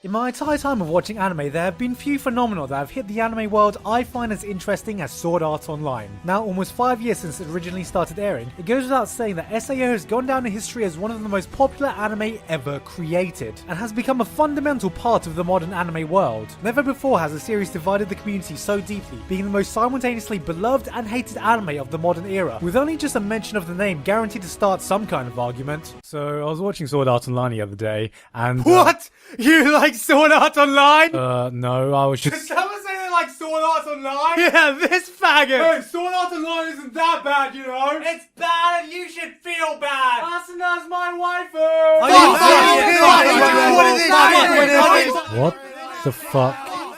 In my entire time of watching anime, there have been few phenomena that have hit the anime world I find as interesting as Sword Art Online. Now, almost 5 years since it originally started airing, it goes without saying that SAO has gone down in history as one of the most popular anime ever created, and has become a fundamental part of the modern anime world. Never before has a series divided the community so deeply, being the most simultaneously beloved and hated anime of the modern era, with only just a mention of the name guaranteed to start some kind of argument. So, I was watching Sword Art Online the other day, and What? You like Sword Art Online? No, I was Did just... someone say they like Sword Art Online? Yeah, this faggot! Hey, Sword Art Online isn't that bad, you know? It's bad and you should feel bad! Asuna's my waifu! What the fuck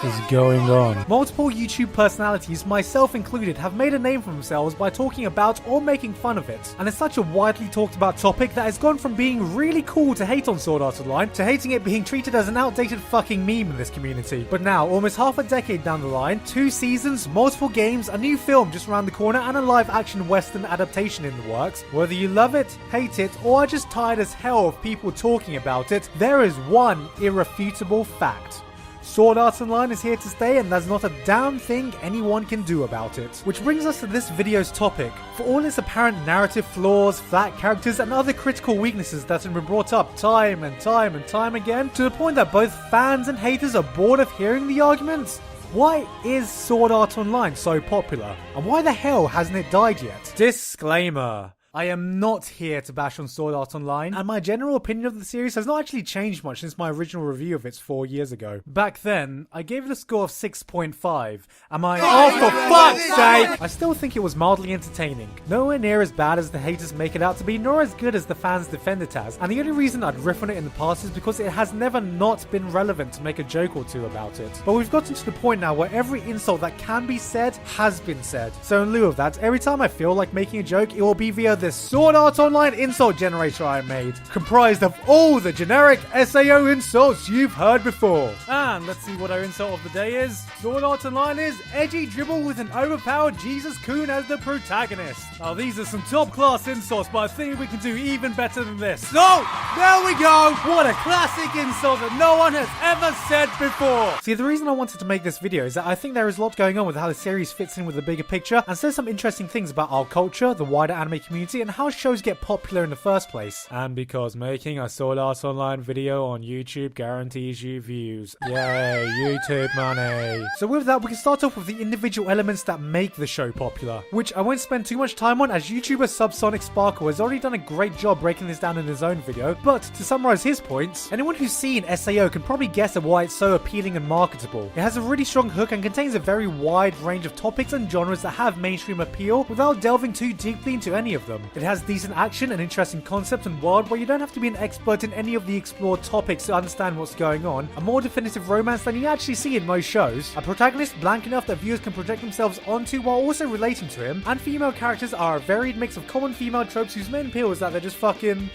is going on? Multiple YouTube personalities, myself included, have made a name for themselves by talking about or making fun of it. And it's such a widely talked about topic that has gone from being really cool to hate on Sword Art Online to hating it being treated as an outdated fucking meme in this community. But now, almost half a decade down the line, 2 seasons, multiple games, a new film just around the corner, and a live action western adaptation in the works. Whether you love it, hate it, or are just tired as hell of people talking about it, there is one irrefutable fact. Sword Art Online is here to stay, and there's not a damn thing anyone can do about it. Which brings us to this video's topic. For all its apparent narrative flaws, flat characters, and other critical weaknesses that have been brought up time and time again, to the point that both fans and haters are bored of hearing the arguments, why is Sword Art Online so popular? And why the hell hasn't it died yet? Disclaimer. I am not here to bash on Sword Art Online, and my general opinion of the series has not actually changed much since my original review of it 4 years ago. Back then, I gave it a score of 6.5. Oh, for fuck's sake! I still think it was mildly entertaining. Nowhere near as bad as the haters make it out to be, nor as good as the fans defend it as, and the only reason I'd riff on it in the past is because it has never not been relevant to make a joke or two about it. But we've gotten to the point now where every insult that can be said has been said. So in lieu of that, every time I feel like making a joke, it will be via this Sword Art Online insult generator I made, comprised of all the generic SAO insults you've heard before. And let's see what our insult of the day is. Sword Art Online is edgy dribble with an overpowered Jesus Coon as the protagonist. Now these are some top class insults, but I think we can do even better than this. So, there we go! What a classic insult that no one has ever said before! See, the reason I wanted to make this video is that I think there is a lot going on with how the series fits in with the bigger picture, and says some interesting things about our culture, the wider anime community, and how shows get popular in the first place. And because making a Sword Art Online video on YouTube guarantees you views. Yay, YouTube money. So with that, we can start off with the individual elements that make the show popular, which I won't spend too much time on as YouTuber Subsonic Sparkle has already done a great job breaking this down in his own video. But to summarize his points, anyone who's seen SAO can probably guess at why it's so appealing and marketable. It has a really strong hook and contains a very wide range of topics and genres that have mainstream appeal without delving too deeply into any of them. It has decent action, an interesting concept and world where you don't have to be an expert in any of the explored topics to understand what's going on, a more definitive romance than you actually see in most shows, a protagonist blank enough that viewers can project themselves onto while also relating to him, and female characters are a varied mix of common female tropes whose main appeal is that they're just fucking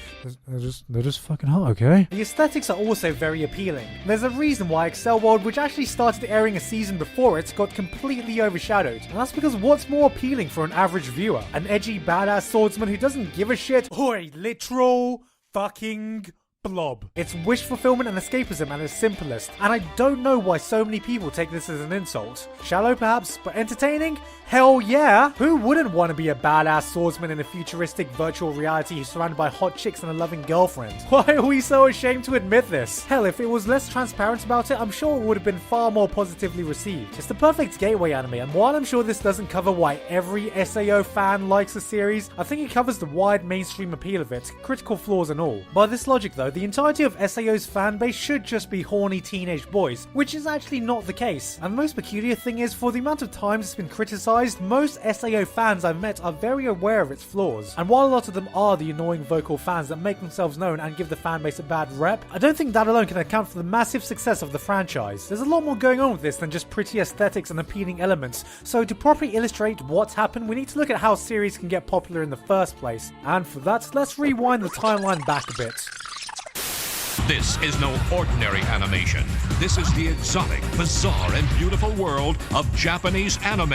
hot, okay? The aesthetics are also very appealing. There's a reason why Excel World, which actually started airing a season before it, got completely overshadowed, and that's because what's more appealing for an average viewer? An edgy badass swordsman who doesn't give a shit, or a literal fucking blob. It's wish fulfillment and escapism at its simplest, and I don't know why so many people take this as an insult. Shallow perhaps, but entertaining? Hell yeah! Who wouldn't want to be a badass swordsman in a futuristic virtual reality who's surrounded by hot chicks and a loving girlfriend? Why are we so ashamed to admit this? Hell, if it was less transparent about it, I'm sure it would have been far more positively received. It's the perfect gateway anime, and while I'm sure this doesn't cover why every SAO fan likes the series, I think it covers the wide mainstream appeal of it, critical flaws and all. By this logic though, the entirety of SAO's fanbase should just be horny teenage boys, which is actually not the case. And the most peculiar thing is, for the amount of times it's been criticized, most SAO fans I've met are very aware of its flaws. And while a lot of them are the annoying vocal fans that make themselves known and give the fanbase a bad rep, I don't think that alone can account for the massive success of the franchise. There's a lot more going on with this than just pretty aesthetics and appealing elements, so to properly illustrate what's happened, we need to look at how series can get popular in the first place. And for that, let's rewind the timeline back a bit. This is no ordinary animation. This is the exotic, bizarre, and beautiful world of Japanese anime.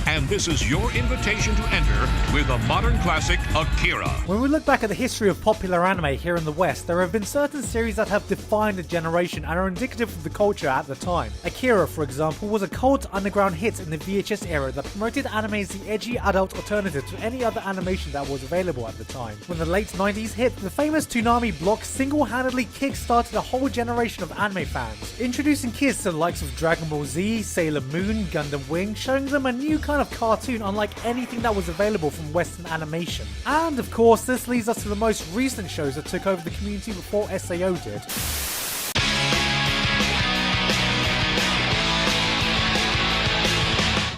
And this is your invitation to enter with the modern classic Akira. When we look back at the history of popular anime here in the West, there have been certain series that have defined a generation and are indicative of the culture at the time. Akira, for example, was a cult underground hit in the VHS era that promoted anime as the edgy adult alternative to any other animation that was available at the time. When the late 90s hit, the famous Toonami block single-handedly kick-started a whole generation of anime fans, introducing kids to the likes of Dragon Ball Z, Sailor Moon, Gundam Wing, showing them a new kind of cartoon unlike anything that was available from Western animation. And of course, this leads us to the most recent shows that took over the community before SAO did.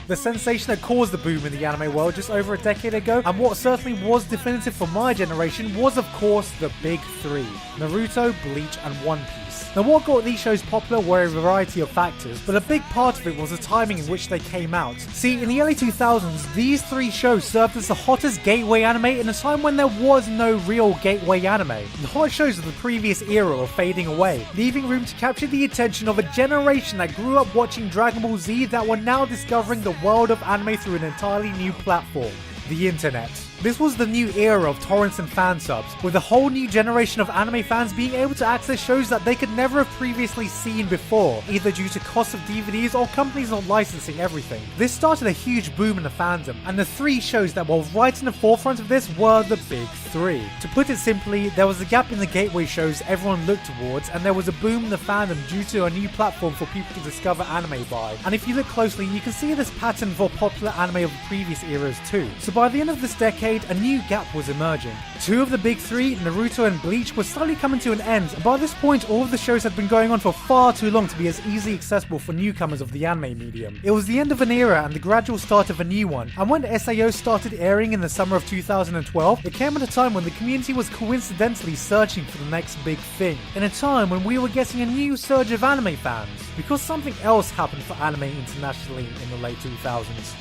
The sensation that caused the boom in the anime world just over a decade ago, and what certainly was definitive for my generation, was of course the big three: Naruto, Bleach, and One Piece. Now what got these shows popular were a variety of factors, but a big part of it was the timing in which they came out. See, in the early 2000s, these three shows served as the hottest gateway anime in a time when there was no real gateway anime. The hot shows of the previous era were fading away, leaving room to capture the attention of a generation that grew up watching Dragon Ball Z that were now discovering the world of anime through an entirely new platform: the internet. This was the new era of torrents and fan subs, with a whole new generation of anime fans being able to access shows that they could never have previously seen before, either due to cost of DVDs or companies not licensing everything. This started a huge boom in the fandom, and the three shows that were right in the forefront of this were the big three. To put it simply, there was a gap in the gateway shows everyone looked towards, and there was a boom in the fandom due to a new platform for people to discover anime by. And if you look closely, you can see this pattern for popular anime of the previous eras too. So by the end of this decade, a new gap was emerging. Two of the big three, Naruto and Bleach, were slowly coming to an end, and by this point all of the shows had been going on for far too long to be as easily accessible for newcomers of the anime medium. It was the end of an era and the gradual start of a new one, and when SAO started airing in the summer of 2012, it came at a time when the community was coincidentally searching for the next big thing, in a time when we were getting a new surge of anime fans, because something else happened for anime internationally in the late 2000s.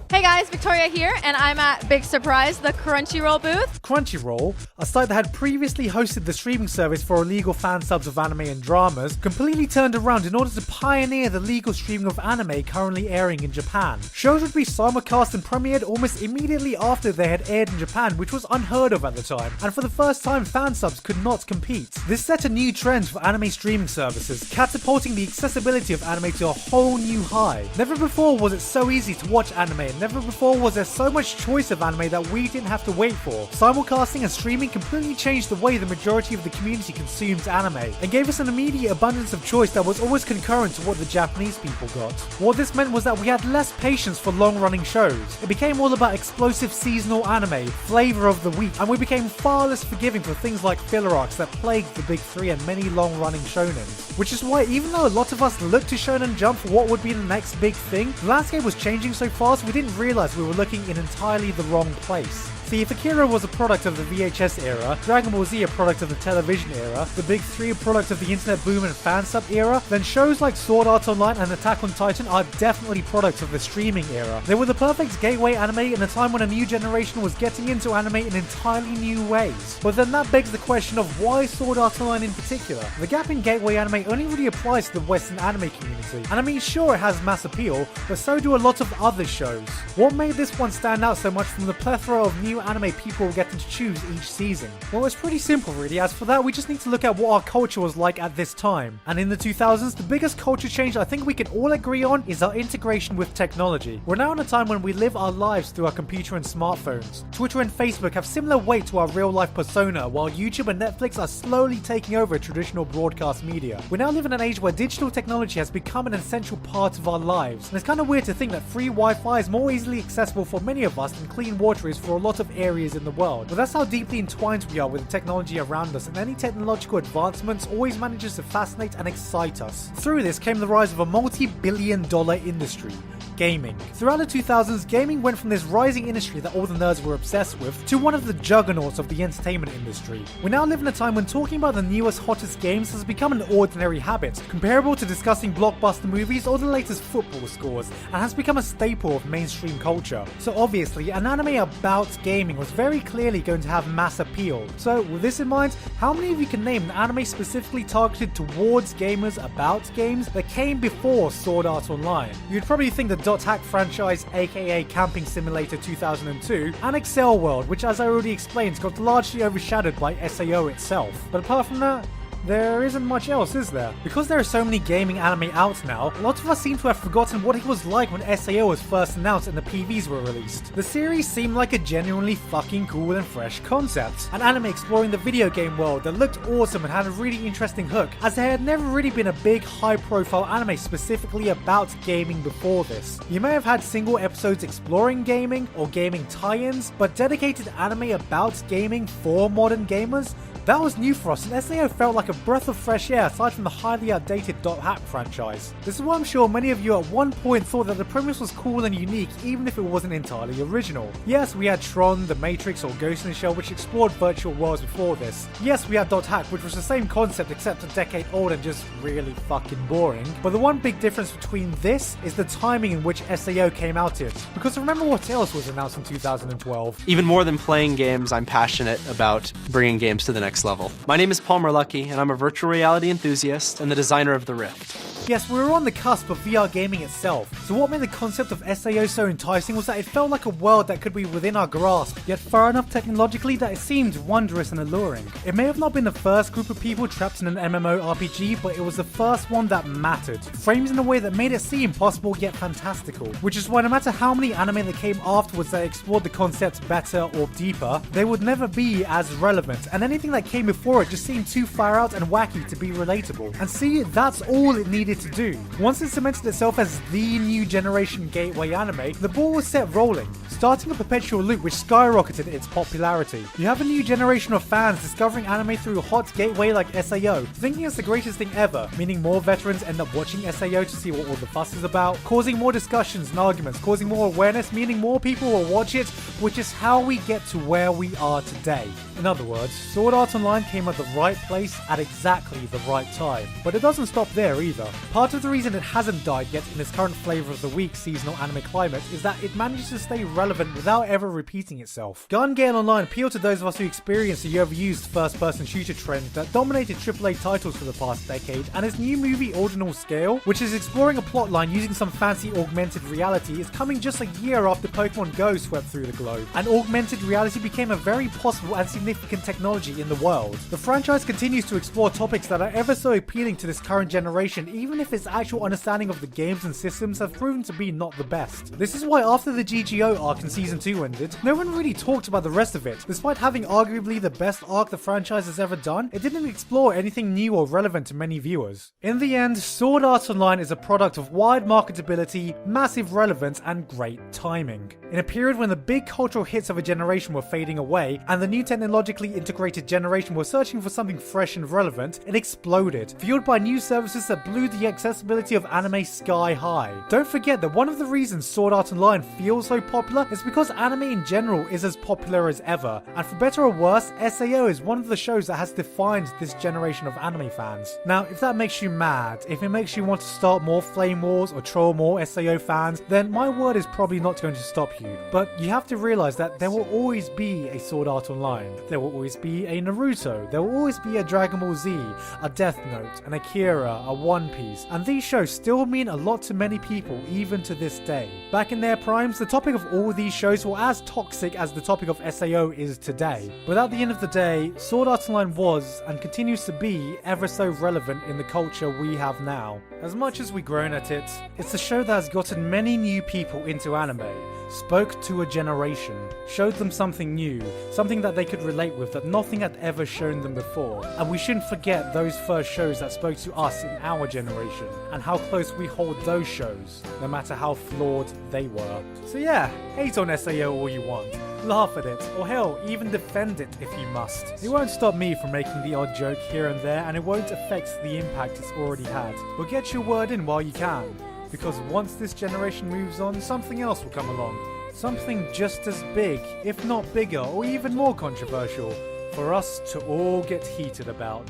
Hey guys, Victoria here, and I'm at Big Surprise, the Crunchyroll booth. Crunchyroll, a site that had previously hosted the streaming service for illegal fan subs of anime and dramas, completely turned around in order to pioneer the legal streaming of anime currently airing in Japan. Shows would be simulcast and premiered almost immediately after they had aired in Japan, which was unheard of at the time, and for the first time fan subs could not compete. This set a new trend for anime streaming services, catapulting the accessibility of anime to a whole new high. Never before was it so easy to watch anime, and never before was there so much choice of anime that we didn't have to wait for. Simulcasting and streaming completely changed the way the majority of the community consumed anime, and gave us an immediate abundance of choice that was always concurrent to what the Japanese people got. What this meant was that we had less patience for long-running shows. It became all about explosive seasonal anime, flavor of the week, and we became far less forgiving for things like filler arcs that plagued the big three and many long-running shonens. Which is why, even though a lot of us looked to Shonen Jump for what would be the next big thing, the landscape was changing so fast we didn't realize we were looking in entirely the wrong place. See, if Akira was a product of the VHS era, Dragon Ball Z a product of the television era, the big three a product of the internet boom and fan sub era, then shows like Sword Art Online and Attack on Titan are definitely products of the streaming era. They were the perfect gateway anime in a time when a new generation was getting into anime in entirely new ways. But then that begs the question of why Sword Art Online in particular? The gap in gateway anime only really applies to the Western anime community, and I mean sure it has mass appeal, but so do a lot of other shows. What made this one stand out so much from the plethora of new anime people were getting to choose each season? Well, it's pretty simple really. As for that, we just need to look at what our culture was like at this time. And in the 2000s, the biggest culture change I think we can all agree on is our integration with technology. We're now in a time when we live our lives through our computer and smartphones. Twitter and Facebook have similar weight to our real life persona, while YouTube and Netflix are slowly taking over traditional broadcast media. We now live in an age where digital technology has become an essential part of our lives, and it's kind of weird to think that free Wi-Fi is more easily accessible for many of us than clean water is for a lot of areas in the world. But that's how deeply entwined we are with the technology around us, and any technological advancements always manages to fascinate and excite us. Through this came the rise of a multi-billion-dollar industry: gaming. Throughout the 2000s, gaming went from this rising industry that all the nerds were obsessed with to one of the juggernauts of the entertainment industry. We now live in a time when talking about the newest, hottest games has become an ordinary habit, comparable to discussing blockbuster movies or the latest football scores, and has become a staple of mainstream culture. So obviously, an anime about gaming gaming was very clearly going to have mass appeal. So with this in mind, how many of you can name an anime specifically targeted towards gamers about games that came before Sword Art Online? You'd probably think the Dot Hack franchise, aka Camping Simulator 2002, and Excel World, which as I already explained got largely overshadowed by SAO itself. But apart from that, there isn't much else, is there? Because there are so many gaming anime out now, a lot of us seem to have forgotten what it was like when SAO was first announced and the PVs were released. The series seemed like a genuinely fucking cool and fresh concept. An anime exploring the video game world that looked awesome and had a really interesting hook, as there had never really been a big high-profile anime specifically about gaming before this. You may have had single episodes exploring gaming or gaming tie-ins, but dedicated anime about gaming for modern gamers? That was new for us, and SAO felt like a breath of fresh air aside from the highly outdated Dot Hack franchise. This is why I'm sure many of you at one point thought that the premise was cool and unique even if it wasn't entirely original. Yes, we had Tron, The Matrix or Ghost in the Shell which explored virtual worlds before this. Yes, we had Dot Hack which was the same concept except a decade old and just really fucking boring. But the one big difference between this is the timing in which SAO came out in. Because remember what else was announced in 2012? Even more than playing games, I'm passionate about bringing games to the next level. My name is Paul Merlucky, and I'm a virtual reality enthusiast and the designer of the Rift. Yes, we were on the cusp of VR gaming itself, so what made the concept of SAO so enticing was that it felt like a world that could be within our grasp, yet far enough technologically that it seemed wondrous and alluring. It may have not been the first group of people trapped in an MMORPG, but it was the first one that mattered, framed in a way that made it seem possible yet fantastical, which is why no matter how many anime that came afterwards that explored the concept better or deeper, they would never be as relevant, and anything that came before it just seemed too far out and wacky to be relatable. And see, that's all it needed to do. Once it cemented itself as the new generation gateway anime, the ball was set rolling, starting a perpetual loop which skyrocketed its popularity. You have a new generation of fans discovering anime through a hot gateway like SAO, thinking it's the greatest thing ever, meaning more veterans end up watching SAO to see what all the fuss is about, causing more discussions and arguments, causing more awareness, meaning more people will watch it, which is how we get to where we are today. In other words, Sword Art Online came at the right place at exactly the right time. But it doesn't stop there either. Part of the reason it hasn't died yet in its current flavour of the week seasonal anime climate is that it manages to stay relevant without ever repeating itself. Gun Gale Online appealed to those of us who experienced the overused first-person shooter trend that dominated AAA titles for the past decade, and its new movie Ordinal Scale, which is exploring a plotline using some fancy augmented reality, is coming just a year after Pokemon Go swept through the globe, and augmented reality became a very possible and significant technology in the world. The franchise continues to explore topics that are ever so appealing to this current generation, even if its actual understanding of the games and systems have proven to be not the best. This is why after the GGO arc in Season 2 ended, no one really talked about the rest of it. Despite having arguably the best arc the franchise has ever done, it didn't explore anything new or relevant to many viewers. In the end, Sword Art Online is a product of wide marketability, massive relevance, and great timing. In a period when the big cultural hits of a generation were fading away, and the new technologically integrated generation were searching for something fresh and relevant, it exploded, fueled by new services that blew the accessibility of anime sky high. Don't forget that one of the reasons Sword Art Online feels so popular is because anime in general is as popular as ever, and for better or worse, SAO is one of the shows that has defined this generation of anime fans. Now, if that makes you mad, if it makes you want to start more flame wars or troll more SAO fans, then my word is probably not going to stop you. But you have to realize that there will always be a Sword Art Online, there will always be a Naruto, there will always be a Dragon Ball Z, a Death Note, an Akira, a One Piece, and these shows still mean a lot to many people even to this day. Back in their primes, the topic of all these shows were as toxic as the topic of SAO is today. But at the end of the day, Sword Art Online was, and continues to be, ever so relevant in the culture we have now. As much as we've grown at it, it's a show that has gotten many new people into anime, spoke to a generation, showed them something new, something that they could relate with that nothing had ever shown them before. And we shouldn't forget those first shows that spoke to us in our generation, and how close we hold those shows, no matter how flawed they were. So yeah, hate on SAO all you want, laugh at it, or hell, even defend it if you must. It won't stop me from making the odd joke here and there, and it won't affect the impact it's already had. But get your word in while you can, because once this generation moves on, something else will come along. Something just as big, if not bigger, or even more controversial, for us to all get heated about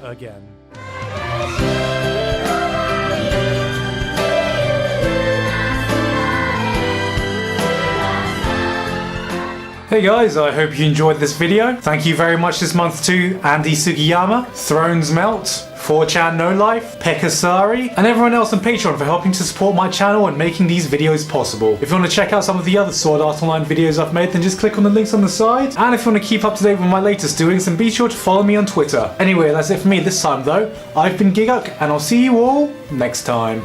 again. Hey guys, I hope you enjoyed this video. Thank you very much this month to Andy Sugiyama, Thrones Melt, 4chan No Life, Pekasari, and everyone else on Patreon for helping to support my channel and making these videos possible. If you want to check out some of the other Sword Art Online videos I've made, then just click on the links on the side. And if you want to keep up to date with my latest doings, then be sure to follow me on Twitter. Anyway, that's it for me this time though. I've been Giguk, and I'll see you all next time.